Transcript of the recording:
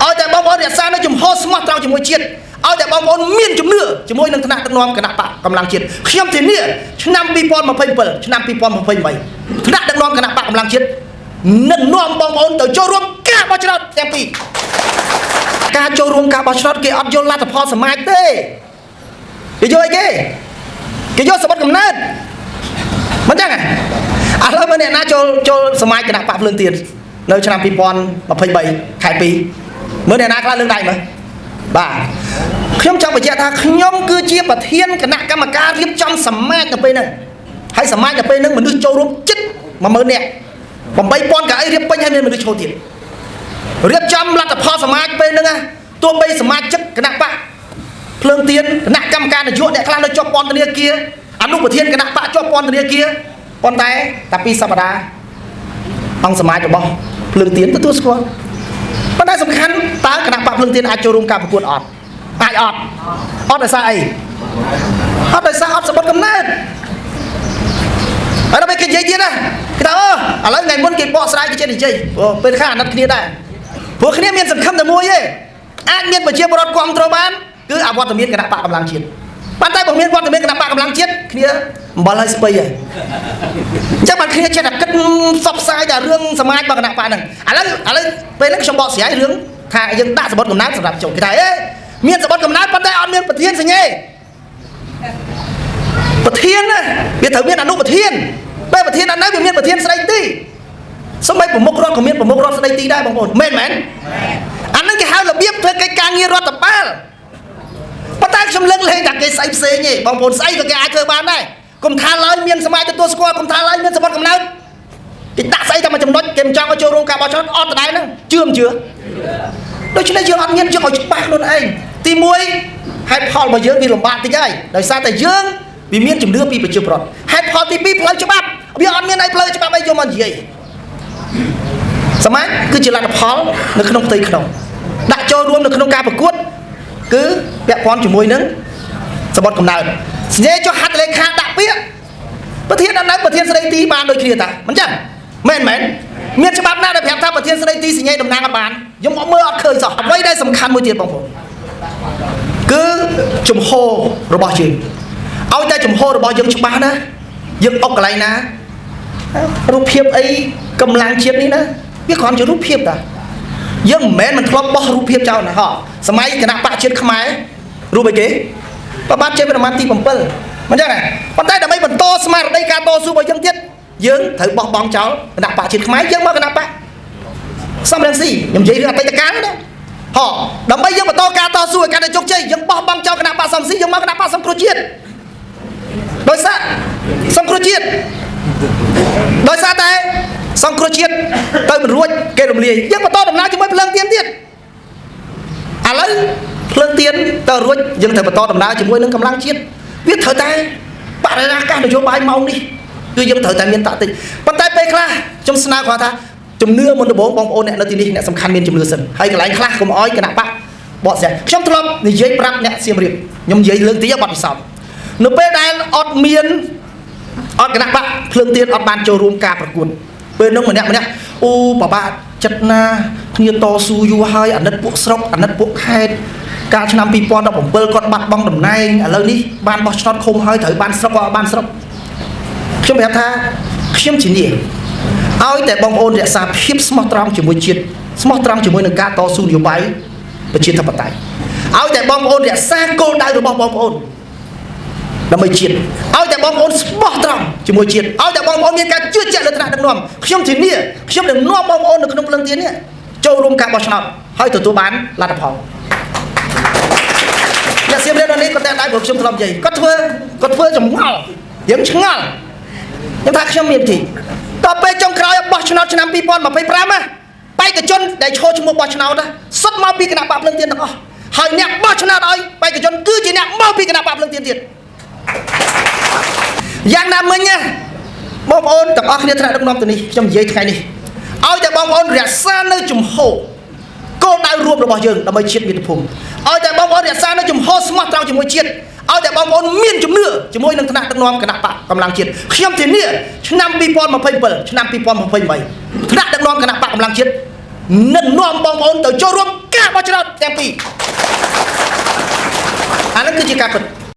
ឲ្យតែបងប្អូនរក្សានៅជំហរស្មោះត្រង់ជាមួយជាតិឲ្យតែបងប្អូនមានជំនឿជាមួយនឹងថ្នាក់ដឹកនាំគណៈបកកម្លាំងជាតិខ្ញុំធានាឆ្នាំ2027ឆ្នាំ2028ថ្នាក់ដឹកនាំគណៈបកកម្លាំងជាតិនឹងនាំបងប្អូនទៅចូលរួមការបោះឆ្នោតទាំងពីរការចូលរួមការបោះឆ្នោតគេអត់យល់លទ្ធផលសមាជទេគេយល់អីគេយល់សម្បត្តិកំណើតមិនចឹងឥឡូវមើលអ្នកណាចូលសមាជគណៈបកភ្លើងទៀននៅឆ្នាំ2023ខែ2មើលអ្នកណាខ្លះលើកដៃមើលបាទខ្ញុំចង់បញ្ជាក់ថាខ្ញុំគឺជាប្រធានគណៈកម្មការរៀបចំសមាជនៅពេលហ្នឹងហើយសមាជនៅពេលហ្នឹងមនុស្សចូលរួមជិត10000នាក់8000កៅអីរៀបពេញហើយមានមនុស្សចូលទៀតរៀបចំលទ្ធផលសមាជពេលហ្នឹងទោះបីសមាជិកគណៈបកភ្លើងទៀនគណៈកម្មការនយោបាយអ្នកខ្លះនៅជាប់ពន្ធនាគារអនុប្រធានគណៈបកជាប់ពន្ធនាគារប៉ុន្តែតែ2សប្តាហ៍អង្គសមាជរបស់ភ្លើងទៀនទទួលស្គាល់ប៉ុន្តែសំខាន់តើគណៈបកភ្លើងទៀនអាចចូលរួមការប្រកួតអត់អាចអត់ដោយសារអីអត់ដោយសារអត់សម្បត្តិកំណើតហើយដល់ពេលគេនិយាយទៀតណាគេថាឥឡូវថ្ងៃមុនគេបកស្រាយគេចេះនិយាយពេលខ្លះអាណិតគ្នាដែរព្រោះគ្នាមានសង្ឃឹមតែមួយទេអាចមានប្រជាពលរដ្ឋគ្រប់គ្រងបានគឺអវត្តមានគណៈបកកម្លាំងជាតិប៉ុន្តែបើមានវត្តមានគណៈបកកម្លាំងជាតិគ្នាអំបិលហើយស្ពៃហើយអញ្ចឹងបានគ្នាចេះតែគិតផ្សព្វផ្សាយតែរឿងសមាជរបស់គណៈបកហ្នឹងឥឡូវពេលហ្នឹងខ្ញុំបកស្រាយរឿងថាយើងដាក់សម្បត្តិកំណើតសម្រាប់ចូលគេថាមានសម្បត្តិកំណើតប៉ុន្តែអត់មានប្រធានសញ្ញេប្រធានណាវាត្រូវមានអនុប្រធានពេលប្រធានអត់នៅវាមានប្រធានស្ដីទីសូម្បីប្រមុខរដ្ឋក៏មានប្រមុខរដ្ឋស្ដីទីដែរបងប្អូនមែនអាហ្នឹងគេហៅរបៀបធ្វើកិច្ចការងាររដ្ឋបាលប៉ុន្តែខ្ញុំលើកលែងតែគេស្អីផ្សេងទេបងប្អូនស្អីក៏គេអាចធ្វើបានដែរកុំថាឡើយមានសមាជទទួលស្គាល់កុំថាឡើយមានសម្បត្តិកំណើតគេដាក់ស្អីតែមួយចំណុចគេមិនចង់ឲ្យចូលរួមការបោះឆ្នោតអត់ដដែលហ្នឹងជឿមិនជឿដូច្នេះយើងអត់មានយើងឲ្យច្បាស់ខ្លួនឯងទី1ហេតុផលរបស់យើងវាលំបាកតិចហើយដោយសារតែយើងវាមានជំនឿពីប្រជាពលរដ្ឋហេតុផលទី2ផ្លូវច្បាប់វាអត់មានអីផ្លូវច្បាប់អីយកមកនិយាយសមាជគឺជាលទ្ធផលនៅក្នុងផ្ទៃក្នុងដាក់ចូលរួមនៅក្នុងការប្រកួតគឺពាក់ព័ន្ធជាមួយនឹងសម្បត្តិកំណើតសញ្ញេចុះហត្ថលេខាដាក់ពាក្យប្រធានអនុប្រធានស្ដីទីបានដូចគ្នាតាមិនចឹងមែនមានច្បាប់ណាដែលប្រាប់ថាប្រធានស្ដីទីសញ្ញេតំណាងអត់បានខ្ញុំអត់មើលអត់ឃើញសោះអ្វីដែលសំខាន់មួយទៀតបងប្អូនគឺជំហររបស់យើងឲ្យតែជំហររបស់យើងច្បាស់ណាយើងអុកកន្លែងណារូបភាពអីកម្លាំងជាតិនេះណាវាគ្រាន់ជារូបភាពតាយើងមិនមែនមិនធ្លាប់បោះរូបភាពចោលណាហ៎សម័យគណៈបកជាតិខ្មែររូបអីគេប្របាទចេញប្រមាណទី7មិនចឹងណាប៉ុន្តែដើម្បីបន្តស្មារតីការតស៊ូរបស់យើងទៀតយើងត្រូវបោះបង់ចោលគណៈបកជាតិខ្មែរយើងមកគណៈបកសំរងស៊ីខ្ញុំនិយាយរឿងអតីតកាលណាហ៎ដើម្បីយើងបន្តការតស៊ូឲ្យកាន់តែជោគជ័យយើងបោះបង់ចោលគណៈបកសំរងស៊ីយើងមកគណៈបកសង្គ្រោះជាតិដោយសារសង្គ្រោះជាតិដោយសារតែសង្គ្រោះជាតិទៅមិនរួចគេរំលាយយើងបន្តដំណើរជាមួយភ្លើងទៀនទៀតឥឡូវភ្លើងទៀនទៅរួចយើងត្រូវបន្តដំណើរជាមួយនឹងកម្លាំងជាតិវាត្រូវតែបរិយាកាសនយោបាយម៉ោងនេះគឺយើងត្រូវតែមានតាក់ទិចប៉ុន្តែពេលខ្លះខ្ញុំស្នើគាត់ថាជំនឿមុនដំបូងបងប្អូនអ្នកនៅទីនេះអ្នកសំខាន់មានជំនឿសិនហើយកន្លែងខ្លះកុំអោយគណៈបកបកស្រាយខ្ញុំធ្លាប់និយាយប្រាប់អ្នកសៀមរាបខ្ញុំនិយាយលើកទីបាត់ពិសោធន៍នៅពេលដែលអត់មានអត់គណៈបកភ្លើងទៀនអត់បានចូលរួមការប្រកួតពេលនោះម្នាក់អូបបាក់ចិត្តណាគ្នាតស៊ូយូរហើយអាណិតពួកស្រុកអាណិតពួកខេត្តកាលឆ្នាំ2017គាត់បាត់បង់តំណែងឥឡូវនេះបានបោះឆ្នោតឃុំហើយត្រូវបានស្រុកក៏បានស្រុកខ្ញុំប្រាប់ថាខ្ញុំជំនាញឲ្យតែបងប្អូនរក្សាភាពស្មោះត្រង់ជាមួយជាតិស្មោះត្រង់ជាមួយនឹងការតស៊ូនយោបាយប្រជាធិបតេយ្យឲ្យតែបងប្អូនរក្សាគោលដៅរបស់បងប្អូនដើម្បីជាតិឲ្យតែបងប្អូនស្មោះត្រង់ជាមួយជាតិឲ្យតែបងប្អូនមានការជឿជាក់លើថ្នាក់ដឹកនាំខ្ញុំធានាខ្ញុំនឹងនាំបងប្អូននៅក្នុងភ្លើងទៀននេះចូលរួមការបោះឆ្នោតហើយទទួលបានលទ្ធផលអ្នកសៀមរាបនេះគាត់តែដៃព្រោះខ្ញុំធ្លាប់និយាយគាត់ធ្វើចម្ងល់យើងឆ្ងល់ខ្ញុំថាខ្ញុំមានទីដល់ពេលចុងក្រោយបោះឆ្នោតឆ្នាំ2025ណាបេក្ខជនដែលឈរឈ្មោះបោះឆ្នោតសុទ្ធមកពីគណៈបកភ្លើងទៀនទាំងអស់ហើយអ្នកបោះឆ្នោតឲ្យបេក្ខជនគឺជាអ្នកមកពីគណៈបកភ្លើងទៀនទៀតយ៉ាងណាមិញណាបងប្អូនទាំងអស់គ្នាថ្នាក់ដឹកនាំទៅនេះខ្ញុំនិយាយថ្ងៃនេះឲ្យតែបងប្អូនរក្សានៅជំហរគោលដៅរួមរបស់យើងដើម្បីជាតិមាតុភូមិឲ្យតែបងប្អូនរក្សានៅជំហរស្មោះត្រង់ជាមួយជាតិឲ្យតែបងប្អូនមានជំនឿជាមួយនឹងថ្នាក់ដឹកនាំគណៈបកកម្លាំងជាតិខ្ញុំធានាឆ្នាំ2027ឆ្នាំ2028ថ្នាក់ដឹកនាំគណៈបកកម្លាំងជាតិនឹងនាំបងប្អូនទៅចូលរួមការបោះ ទាំងពីរអាហ្នឹងគឺជាការពិត